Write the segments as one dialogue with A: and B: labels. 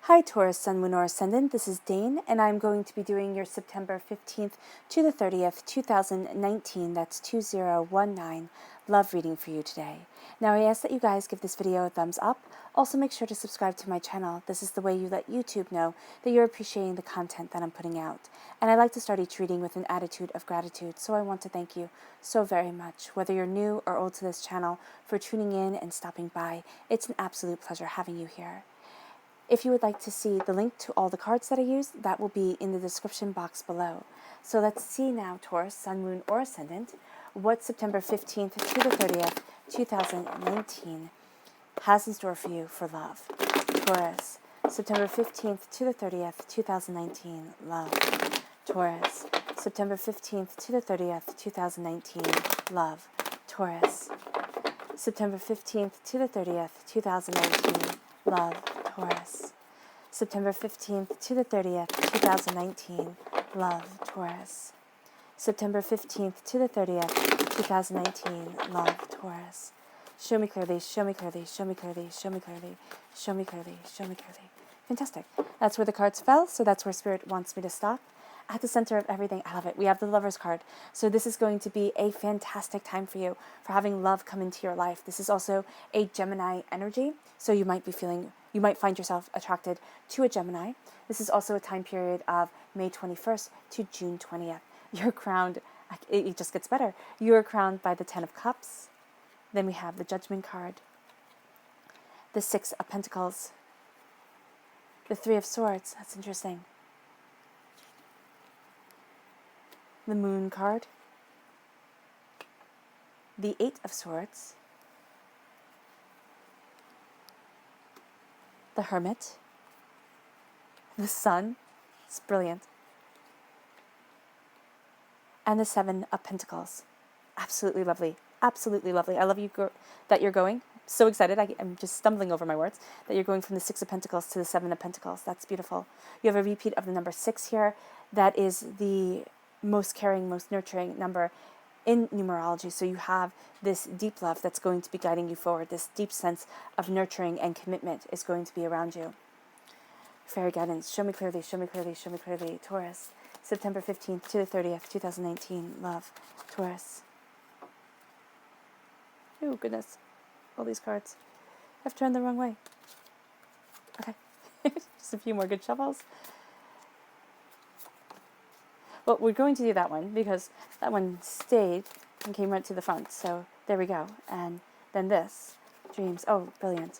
A: Hi Taurus, Sun, Moon, or Ascendant. This is Dane, and I'm going to be doing your September 15th to the 30th, 2019, that's 2019, love reading for you today. Now, I ask that you guys give this video a thumbs up. Also, make sure to subscribe to my channel. This is the way you let YouTube know that you're appreciating the content that I'm putting out. And I like to start each reading with an attitude of gratitude, so I want to thank you so very much, whether you're new or old to this channel, for tuning in and stopping by. It's an absolute pleasure having you here. If you would like to see the link to all the cards that I use, that will be in the description box below. So let's see now, Taurus, Sun, Moon, or Ascendant, what September 15th to the 30th, 2019 has in store for you for love. Taurus, September 15th to the 30th, 2019, love. Taurus, September 15th to the 30th, 2019, love. Taurus, September 15th to the 30th, 2019, love. Taurus, September 15th to the 30th, 2019, love. Taurus, September 15th to the 30th, 2019, love. Taurus. Show me clearly, show me clearly, show me clearly, show me clearly, show me clearly, show me clearly. Fantastic. That's where the cards fell, so that's where Spirit wants me to stop. At the center of everything, I love it. We have the Lover's card. So this is going to be a fantastic time for you, for having love come into your life. This is also a Gemini energy, so you might find yourself attracted to a Gemini. This is also a time period of May 21st to June 20th. You're crowned, it just gets better. You are crowned by the Ten of Cups. Then we have the Judgment card, the Six of Pentacles, the Three of Swords. That's interesting. The Moon card, the Eight of Swords, the Hermit, the Sun, it's brilliant, and the Seven of Pentacles. Absolutely lovely, absolutely lovely. I love you that you're going. So excited, I'm just stumbling over my words, that you're going from the Six of Pentacles to the Seven of Pentacles. That's beautiful. You have a repeat of the number 6 here. That is the most caring, most nurturing number in numerology. So you have this deep love that's going to be guiding you forward. This deep sense of nurturing and commitment is going to be around you. Fairy guidance, show me clearly, show me clearly, show me clearly. Taurus, September 15th to the 30th, 2019, love. Taurus. Oh, goodness. All these cards. I've turned the wrong way. Okay. Just a few more good shuffles. Well, we're going to do that one because that one stayed and came right to the front. So there we go. And then this, dreams. Oh, brilliant.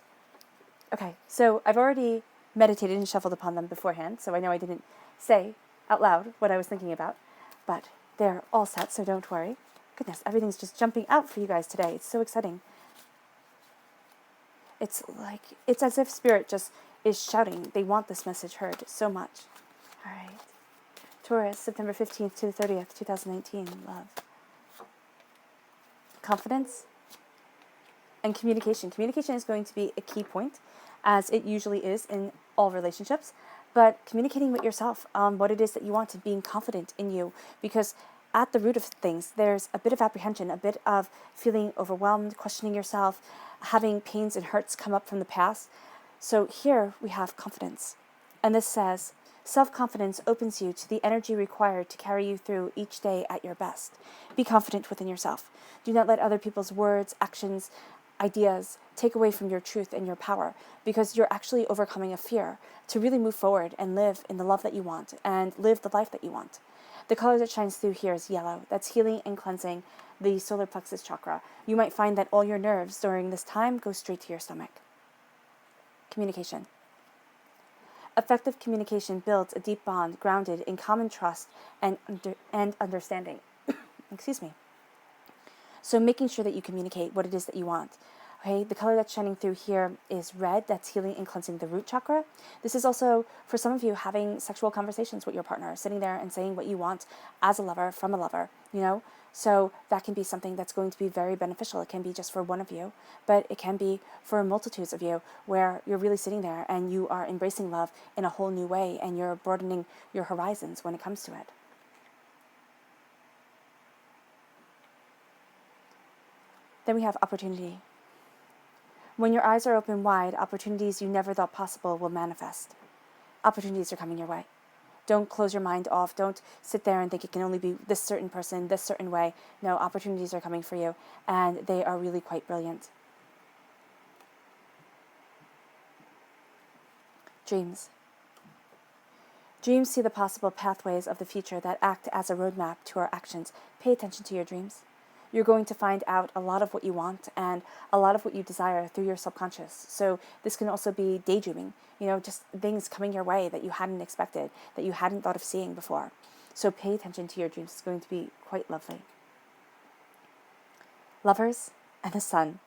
A: Okay, so I've already meditated and shuffled upon them beforehand, so I know I didn't say out loud what I was thinking about, but they're all set, so don't worry. Goodness, everything's just jumping out for you guys today. It's so exciting. It's as if Spirit just is shouting. They want this message heard so much. All right. Taurus, September 15th to the 30th, 2019, love. Confidence and communication. Communication is going to be a key point, as it usually is in all relationships, but communicating with yourself on what it is that you want and being confident in you, because at the root of things, there's a bit of apprehension, a bit of feeling overwhelmed, questioning yourself, having pains and hurts come up from the past. So here we have confidence. And this says, self-confidence opens you to the energy required to carry you through each day at your best. Be confident within yourself. Do not let other people's words, actions, ideas take away from your truth and your power, because you're actually overcoming a fear to really move forward and live in the love that you want and live the life that you want. The color that shines through here is yellow. That's healing and cleansing the solar plexus chakra. You might find that all your nerves during this time go straight to your stomach. Communication. Effective communication builds a deep bond grounded in common trust and understanding. Excuse me. So making sure that you communicate what it is that you want. Okay, the color that's shining through here is red. That's healing and cleansing the root chakra. This is also, for some of you, having sexual conversations with your partner, sitting there and saying what you want as a lover, from a lover, you know? So that can be something that's going to be very beneficial. It can be just for one of you, but it can be for multitudes of you, where you're really sitting there and you are embracing love in a whole new way, and you're broadening your horizons when it comes to it. Then we have opportunity. When your eyes are open wide, opportunities you never thought possible will manifest. opportunities are coming your way. Don't close your mind off. Don't sit there and think it can only be this certain person, this certain way. No, opportunities are coming for you, and they are really quite brilliant. Dreams. Dreams see the possible pathways of the future that act as a roadmap to our actions. Pay attention to your dreams. You're going to find out a lot of what you want and a lot of what you desire through your subconscious. So this can also be daydreaming, just things coming your way that you hadn't expected, that you hadn't thought of seeing before. So pay attention to your dreams. It's going to be quite lovely. Lovers and the sun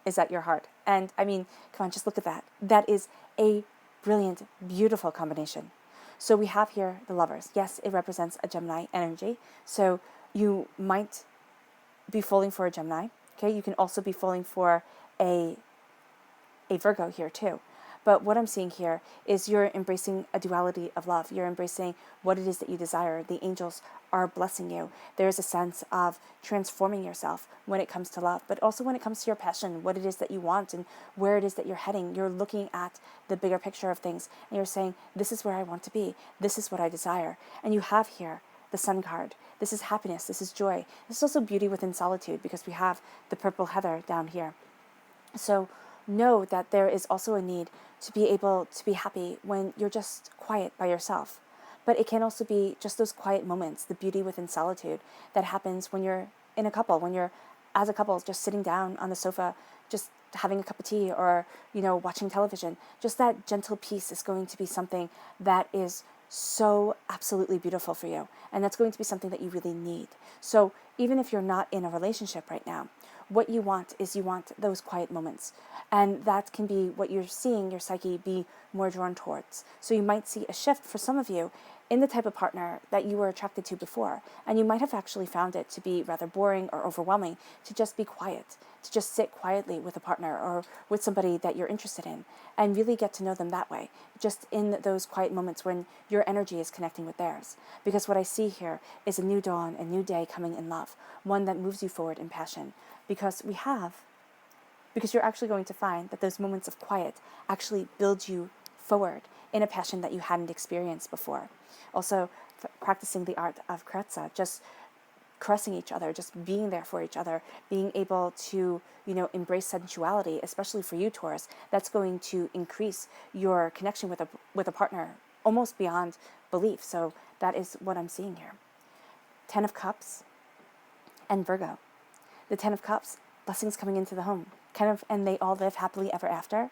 A: is at your heart. And I mean, come on, just look at that. That is a brilliant, beautiful combination. So we have here the lovers. Yes, it represents a Gemini energy. So you might be falling for a Gemini. Okay, you can also be falling for a Virgo here too. But what I'm seeing here is you're embracing a duality of love. You're embracing what it is that you desire. The angels are blessing you. There's a sense of transforming yourself when it comes to love, but also when it comes to your passion, what it is that you want and where it is that you're heading. You're looking at the bigger picture of things and you're saying, this is where I want to be. This is what I desire. And you have here the Sun card. This is happiness. This is joy. This is also beauty within solitude because we have the purple heather down here. So know that there is also a need to be able to be happy when you're just quiet by yourself. But it can also be just those quiet moments, the beauty within solitude that happens when you're in a couple, when you're as a couple just sitting down on the sofa, just having a cup of tea or, watching television. Just that gentle peace is going to be something that is so absolutely beautiful for you. And that's going to be something that you really need. So even if you're not in a relationship right now, what you want is you want those quiet moments. And that can be what you're seeing your psyche be more drawn towards. So you might see a shift for some of you in the type of partner that you were attracted to before. And you might have actually found it to be rather boring or overwhelming to just be quiet, to just sit quietly with a partner or with somebody that you're interested in and really get to know them that way, just in those quiet moments when your energy is connecting with theirs. Because what I see here is a new dawn, a new day coming in love, one that moves you forward in passion. Because you're actually going to find that those moments of quiet actually build you forward in a passion that you hadn't experienced before. Also, practicing the art of carezza, just caressing each other, just being there for each other, being able to, embrace sensuality, especially for you, Taurus, that's going to increase your connection with a partner almost beyond belief. So that is what I'm seeing here. 10 of Cups and Virgo. The 10 of Cups, blessings coming into the home, and they all live happily ever after.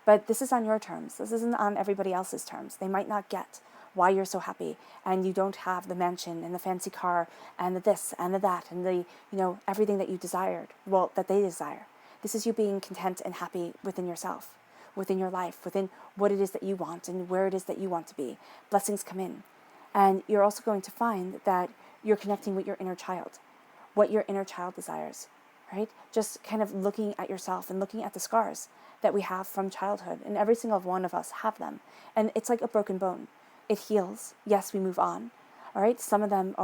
A: But this is on your terms. This isn't on everybody else's terms. They might not get why you're so happy and you don't have the mansion and the fancy car and the this and the that and the, everything that you desired, that they desire. This is you being content and happy within yourself, within your life, within what it is that you want and where it is that you want to be. Blessings come in. And you're also going to find that you're connecting with your inner child, what your inner child desires, right? Just kind of looking at yourself and looking at the scars that we have from childhood. And every single one of us have them. And it's like a broken bone. It heals. Yes, we move on. All right. Some of them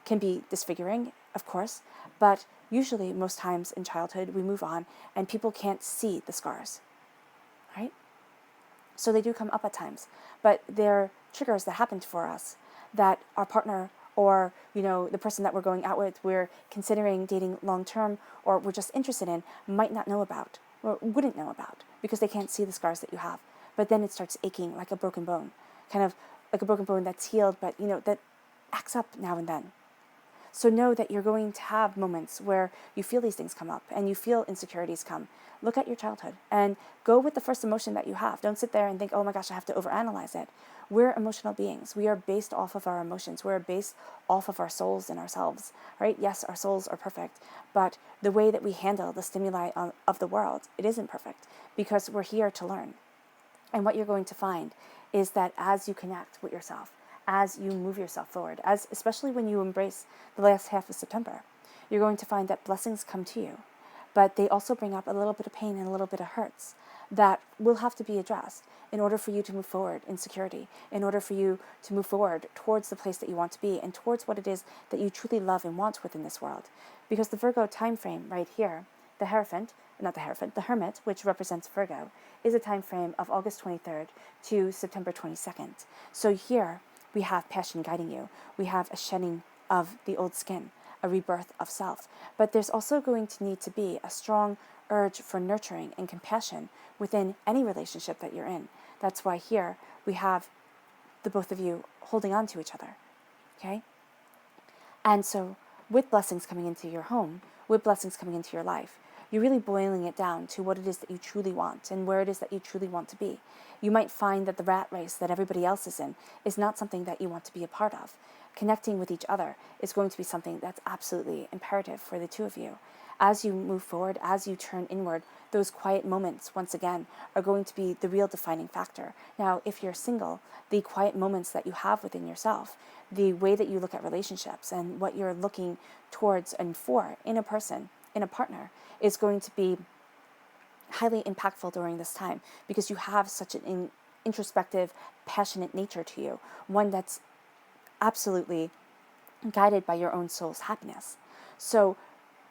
A: can be disfiguring, of course, but usually most times in childhood we move on and people can't see the scars, right? So they do come up at times, but they're triggers that happened for us that our partner or, the person that we're going out with, we're considering dating long term, or we're just interested in, might not know about, or wouldn't know about, because they can't see the scars that you have. But then it starts aching like a broken bone, kind of like a broken bone that's healed, but, that acts up now and then. So know that you're going to have moments where you feel these things come up and you feel insecurities come. Look at your childhood and go with the first emotion that you have. Don't sit there and think, oh my gosh, I have to overanalyze it. We're emotional beings. We are based off of our emotions. We're based off of our souls and ourselves, right? Yes, our souls are perfect, but the way that we handle the stimuli of the world, it isn't perfect because we're here to learn. And what you're going to find is that as you connect with yourself, as you move yourself forward, especially when you embrace the last half of September, you're going to find that blessings come to you, but they also bring up a little bit of pain and a little bit of hurts that will have to be addressed in order for you to move forward in security, in order for you to move forward towards the place that you want to be and towards what it is that you truly love and want within this world. Because the Virgo time frame right here the Hermit, which represents Virgo, is a time frame of August 23rd to September 22nd. So here we have passion guiding you. We have a shedding of the old skin, a rebirth of self. But there's also going to need to be a strong urge for nurturing and compassion within any relationship that you're in. That's why here we have the both of you holding on to each other. Okay? And so with blessings coming into your home, with blessings coming into your life, you're really boiling it down to what it is that you truly want and where it is that you truly want to be. You might find that the rat race that everybody else is in is not something that you want to be a part of. Connecting with each other is going to be something that's absolutely imperative for the two of you. As you move forward, as you turn inward, those quiet moments, once again, are going to be the real defining factor. Now, if you're single, the quiet moments that you have within yourself, the way that you look at relationships and what you're looking towards and for in a person, in a partner, is going to be highly impactful during this time because you have such an introspective, passionate nature to you, one that's absolutely guided by your own soul's happiness. So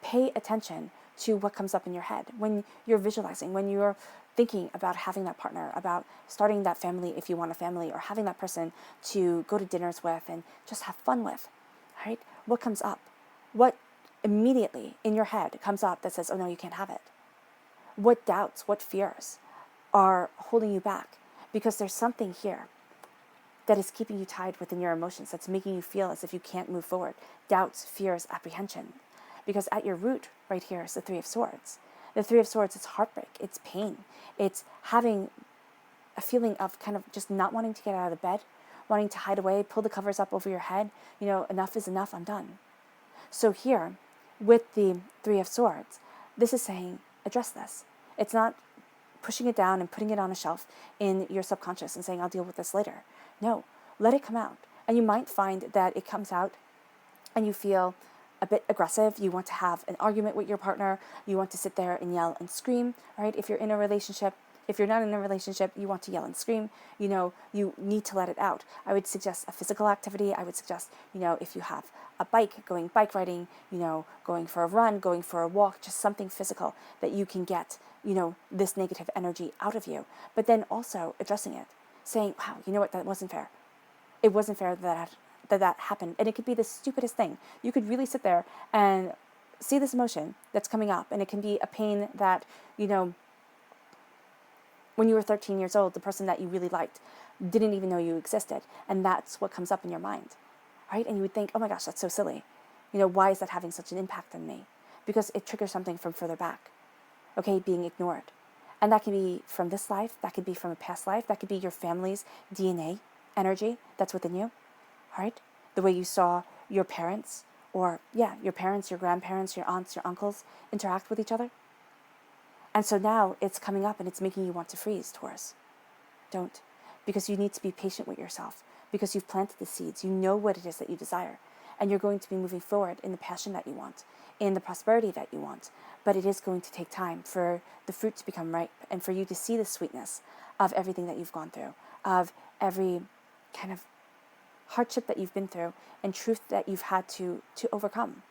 A: pay attention to what comes up in your head when you're visualizing, when you're thinking about having that partner, about starting that family if you want a family, or having that person to go to dinners with and just have fun with, right? What comes up? What immediately in your head comes up that says, oh no, you can't have it? What doubts, what fears are holding you back? Because there's something here that is keeping you tied within your emotions, that's making you feel as if you can't move forward. Doubts, fears, apprehension. Because at your root, right here, is the Three of Swords. The Three of Swords is heartbreak, it's pain, it's having a feeling of kind of just not wanting to get out of the bed, wanting to hide away, pull the covers up over your head, enough is enough, I'm done. So here, with the Three of Swords, this is saying, address this. It's not pushing it down and putting it on a shelf in your subconscious and saying, I'll deal with this later. No, let it come out. And you might find that it comes out and you feel a bit aggressive. You want to have an argument with your partner. You want to sit there and yell and scream, right? If you're in a relationship, if you're not in a relationship, you want to yell and scream, you need to let it out. I would suggest a physical activity. I would suggest, if you have a bike, going bike riding, going for a run, going for a walk, just something physical that you can get, this negative energy out of you. But then also addressing it, saying, wow, you know what, that wasn't fair. It wasn't fair that happened. And it could be the stupidest thing. You could really sit there and see this emotion that's coming up, and it can be a pain that, when you were 13 years old, the person that you really liked didn't even know you existed. And that's what comes up in your mind, right? And you would think, oh my gosh, that's so silly. Why is that having such an impact on me? Because it triggers something from further back, okay, being ignored. And that can be from this life, that could be from a past life, that could be your family's DNA energy that's within you, right? The way you saw your parents, or your parents, your grandparents, your aunts, your uncles interact with each other. And so now it's coming up and it's making you want to freeze, Taurus. Don't. Because you need to be patient with yourself. Because you've planted the seeds. You know what it is that you desire. And you're going to be moving forward in the passion that you want, in the prosperity that you want. But it is going to take time for the fruit to become ripe and for you to see the sweetness of everything that you've gone through, of every kind of hardship that you've been through and truth that you've had to overcome.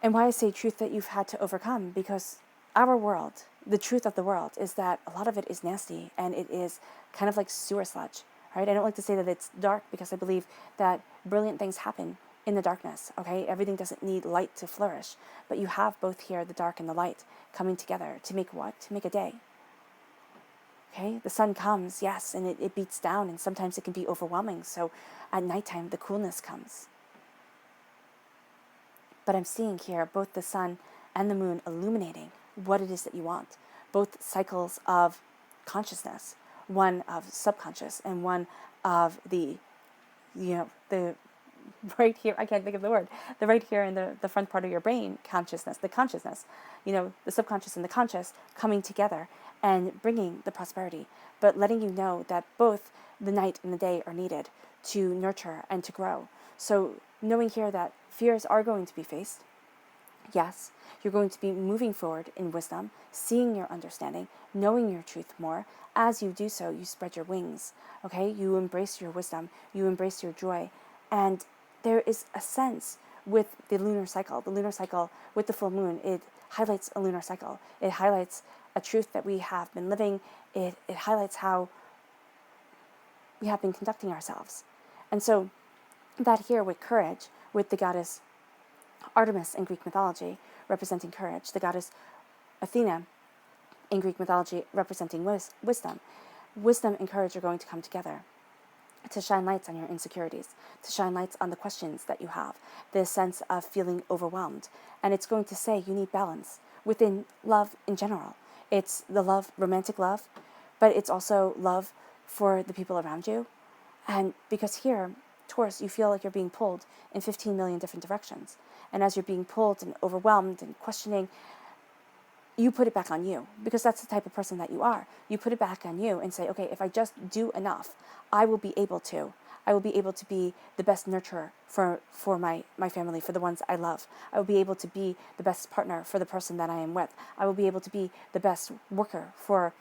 A: And why I say truth that you've had to overcome, because our world, the truth of the world, is that a lot of it is nasty and it is kind of like sewer sludge, right? I don't like to say that it's dark because I believe that brilliant things happen in the darkness, okay? Everything doesn't need light to flourish, but you have both here, the dark and the light, coming together to make what? To make a day. Okay, the sun comes, yes, and it beats down, and sometimes it can be overwhelming. So at nighttime, the coolness comes. But I'm seeing here both the sun and the moon illuminating what it is that you want. Both cycles of consciousness, one of subconscious and one of the right here, I can't think of the word, the right here in the front part of your brain, consciousness, the consciousness, the subconscious and the conscious coming together and bringing the prosperity, but letting you know that both the night and the day are needed to nurture and to grow. So knowing here that fears are going to be faced. Yes, you're going to be moving forward in wisdom, seeing your understanding, knowing your truth more. As you do so, you spread your wings, okay? You embrace your wisdom, you embrace your joy, and there is a sense with the lunar cycle. The lunar cycle with the full moon, it highlights a lunar cycle. It highlights a truth that we have been living. It highlights how we have been conducting ourselves. And so that here with courage, with the goddess Artemis in Greek mythology representing courage, the goddess Athena in Greek mythology representing wisdom. Wisdom and courage are going to come together to shine lights on your insecurities, to shine lights on the questions that you have, the sense of feeling overwhelmed. And it's going to say you need balance within love in general. It's the love, romantic love, but it's also love for the people around you. And because here, Taurus, you feel like you're being pulled in 15 million different directions. And as you're being pulled and overwhelmed and questioning, you put it back on you, because that's the type of person that you are. You put it back on you and say, okay, if I just do enough, I will be able to be the best nurturer for my family, for the ones I love. I will be able to be the best partner for the person that I am with. I will be able to be the best worker for,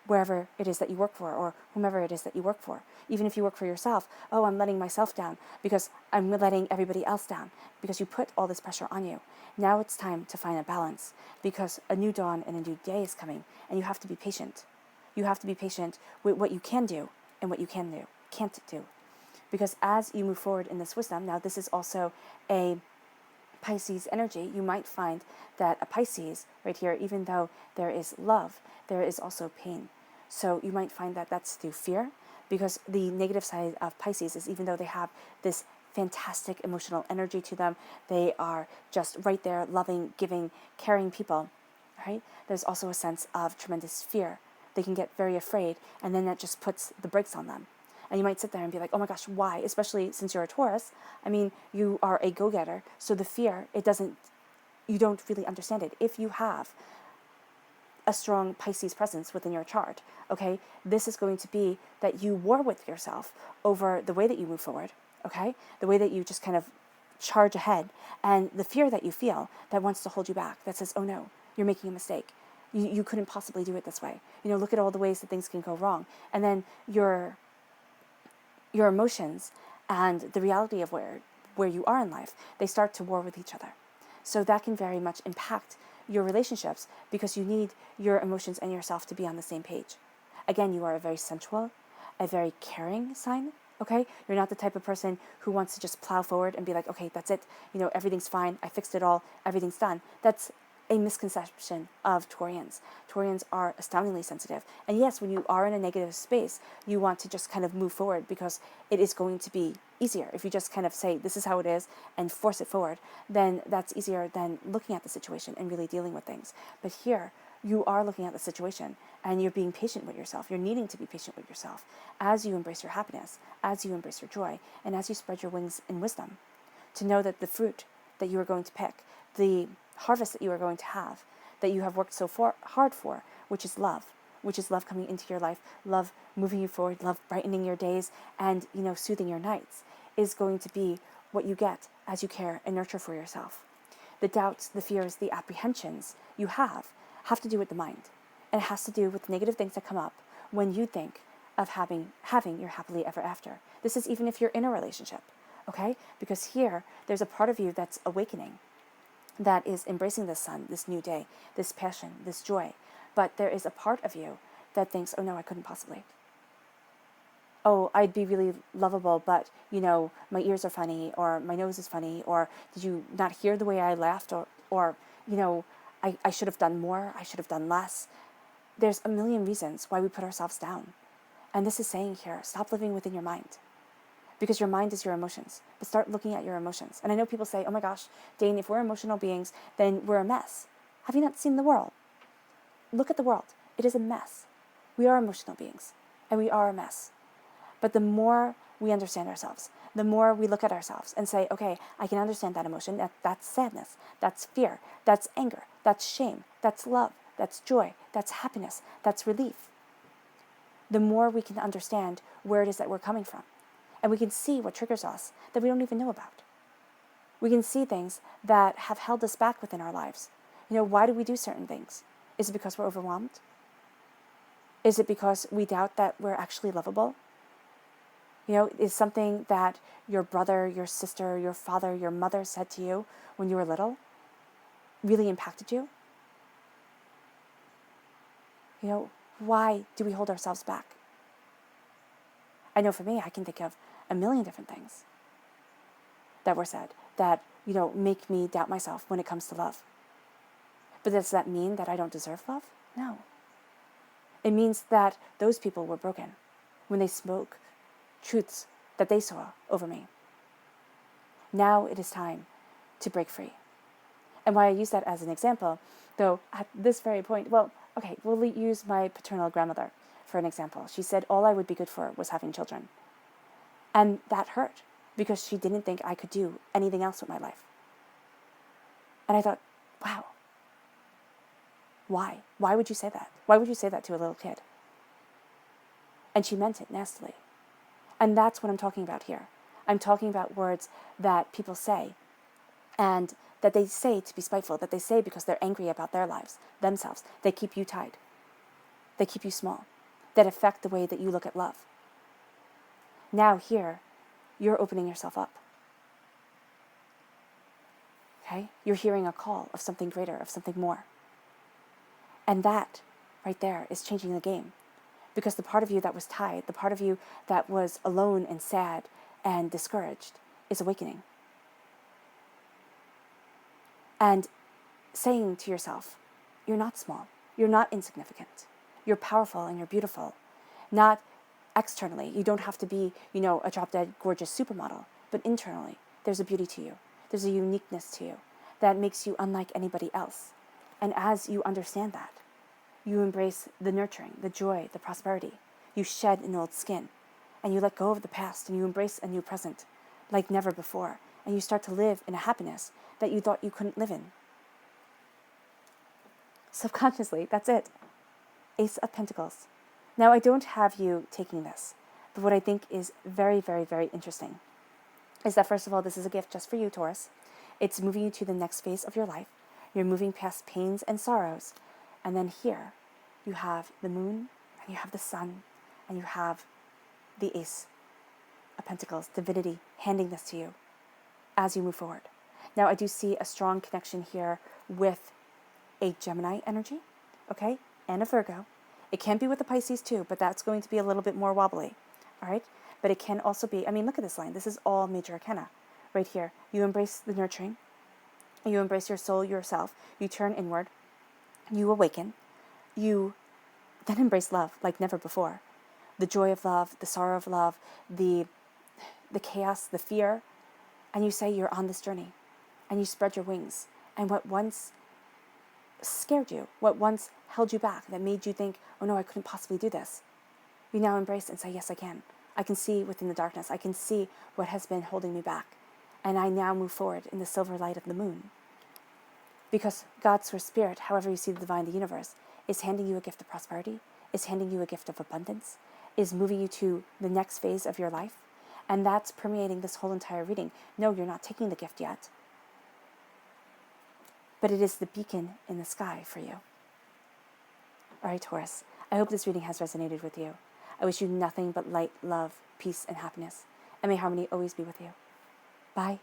A: wherever it is that you work for, or whomever it is that you work for. Even if you work for yourself, oh, I'm letting myself down because I'm letting everybody else down, because you put all this pressure on you. Now it's time to find a balance, because a new dawn and a new day is coming, and you have to be patient. You have to be patient with what you can do and what you can't do. Because as you move forward in this wisdom, now this is also a Pisces energy, you might find that a Pisces right here, even though there is love, there is also pain. So you might find that that's through fear, because the negative side of Pisces is, even though they have this fantastic emotional energy to them, they are just right there, loving, giving, caring people, right? There's also a sense of tremendous fear. They can get very afraid, and then that just puts the brakes on them. And you might sit there and be like, oh my gosh, why? Especially since you're a Taurus. I mean, you are a go-getter. So the fear, you don't really understand it. If you have a strong Pisces presence within your chart, okay, this is going to be that you war with yourself over the way that you move forward, okay? The way that you just kind of charge ahead, and the fear that you feel that wants to hold you back, that says, oh no, you're making a mistake. You couldn't possibly do it this way. Look at all the ways that things can go wrong. And then your emotions and the reality of where you are in life, they start to war with each other. So that can very much impact your relationships, because you need your emotions and yourself to be on the same page. Again, you are a very sensual, a very caring sign, okay? You're not the type of person who wants to just plow forward and be like, okay, that's it. Everything's fine. I fixed it all. Everything's done. That's a misconception of Taurians. Taurians are astoundingly sensitive. And yes, when you are in a negative space, you want to just kind of move forward, because it is going to be easier. If you just kind of say, this is how it is, and force it forward, then that's easier than looking at the situation and really dealing with things. But here, you are looking at the situation, and you're being patient with yourself. You're needing to be patient with yourself as you embrace your happiness, as you embrace your joy, and as you spread your wings in wisdom, to know that the fruit that you are going to pick, the harvest that you are going to have, that you have worked so hard for, which is love coming into your life, love moving you forward, love brightening your days, and soothing your nights, is going to be what you get as you care and nurture for yourself. The doubts, the fears, the apprehensions you have to do with the mind, and it has to do with negative things that come up when you think of having your happily ever after. This is even if you're in a relationship, okay? Because here, there's a part of you that's awakening, that is embracing this sun, this new day, this passion, this joy. But there is a part of you that thinks, oh no, I couldn't possibly. Oh, I'd be really lovable, but, my ears are funny, or my nose is funny, or did you not hear the way I laughed, or I should have done more, I should have done less. There's a million reasons why we put ourselves down. And this is saying here, stop living within your mind. Because your mind is your emotions. But start looking at your emotions. And I know people say, oh my gosh, Dane, if we're emotional beings, then we're a mess. Have you not seen the world? Look at the world. It is a mess. We are emotional beings, and we are a mess. But the more we understand ourselves, the more we look at ourselves and say, okay, I can understand that emotion. That's sadness. That's fear. That's anger. That's shame. That's love. That's joy. That's happiness. That's relief. The more we can understand where it is that we're coming from. And we can see what triggers us that we don't even know about. We can see things that have held us back within our lives. Why do we do certain things? Is it because we're overwhelmed? Is it because we doubt that we're actually lovable? Is something that your brother, your sister, your father, your mother said to you when you were little really impacted you? Why do we hold ourselves back? I know for me, I can think of a million different things that were said that, make me doubt myself when it comes to love. But does that mean that I don't deserve love? No. It means that those people were broken when they spoke truths that they saw over me. Now it is time to break free. And why I use that as an example, though at this very point, we'll use my paternal grandmother for an example. She said all I would be good for was having children. And that hurt because she didn't think I could do anything else with my life. And I thought, wow, why? Why would you say that? Why would you say that to a little kid? And she meant it nastily. And that's what I'm talking about here. I'm talking about words that people say, and that they say to be spiteful, that they say because they're angry about their lives, themselves. They keep you tied. They keep you small. That affect the way that you look at love. Now here, you're opening yourself up. Okay? You're hearing a call of something greater, of something more. And that, right there, is changing the game. Because the part of you that was tied, the part of you that was alone and sad and discouraged, is awakening. And saying to yourself, you're not small, you're not insignificant, you're powerful and you're beautiful. Not externally, you don't have to be, a drop-dead gorgeous supermodel, but internally, there's a beauty to you. There's a uniqueness to you that makes you unlike anybody else. And as you understand that, you embrace the nurturing, the joy, the prosperity. You shed an old skin, and you let go of the past, and you embrace a new present like never before. And you start to live in a happiness that you thought you couldn't live in. Subconsciously, that's it. Ace of Pentacles. Now, I don't have you taking this, but what I think is very, very, very interesting is that, first of all, this is a gift just for you, Taurus. It's moving you to the next phase of your life. You're moving past pains and sorrows. And then here, you have the moon, and you have the sun, and you have the Ace of Pentacles, divinity, handing this to you as you move forward. Now, I do see a strong connection here with a Gemini energy, okay, and a Virgo. It can be with the Pisces too, but that's going to be a little bit more wobbly, all right? But it can also be, look at this line. This is all major arcana right here. You embrace the nurturing. You embrace your soul, yourself. You turn inward. You awaken. You then embrace love like never before. The joy of love, the sorrow of love, the chaos, the fear. And you say you're on this journey. And you spread your wings. And what once scared you, what once held you back, that made you think, oh no, I couldn't possibly do this, you now embrace and say, yes, I can. I can see within the darkness. I can see what has been holding me back. And I now move forward in the silver light of the moon. Because God, Source Spirit, however you see the divine, the universe, is handing you a gift of prosperity, is handing you a gift of abundance, is moving you to the next phase of your life. And that's permeating this whole entire reading. No, you're not taking the gift yet. But it is the beacon in the sky for you. All right, Taurus, I hope this reading has resonated with you. I wish you nothing but light, love, peace, and happiness. And may harmony always be with you. Bye.